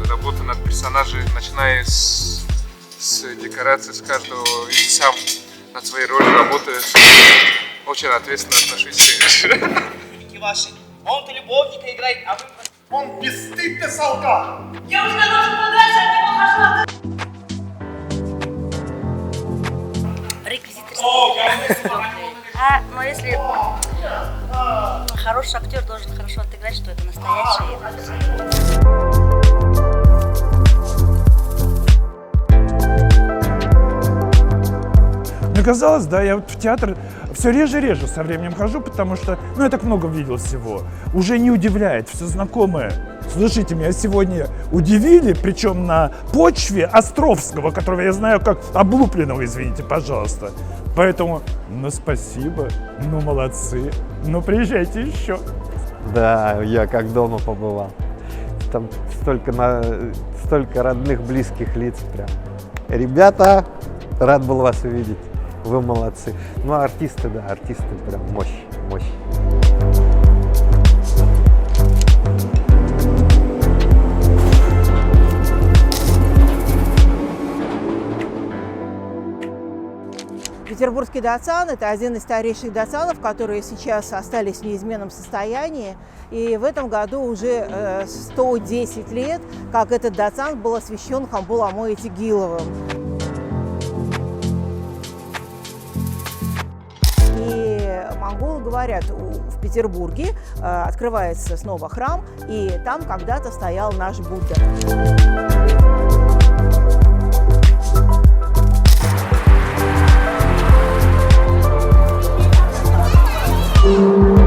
работы над персонажем, начиная с декорации, с каждого, и сам над своей ролью работаешь. Очень ответственно отношусь. Ваши. Он-то любовника играет, а вы... Он бесстыдный солдат! Девушка должна подальше от него пошла! Реквизиты. Но если хороший актер должен хорошо отыграть, что это настоящий. Мне казалось, да, я вот в театр все реже и реже со временем хожу, потому что, я так много видел всего. Уже не удивляет, все знакомое. Слушайте, меня сегодня удивили, причем на почве Островского, которого я знаю как облупленного, извините, пожалуйста. Поэтому, спасибо, молодцы, приезжайте еще. Да, я как дома побывал. Там столько родных, близких лиц прям. Ребята, рад был вас увидеть. Вы молодцы. Артисты, да, артисты прям мощь. Петербургский Датсан – это один из старейших датсанов, которые сейчас остались в неизменном состоянии. И в этом году уже 110 лет, как этот датсан был освящен Хамбул-Амой Тегиловым. И монголы говорят, в Петербурге открывается снова храм, и там когда-то стоял наш Будда. Thank you.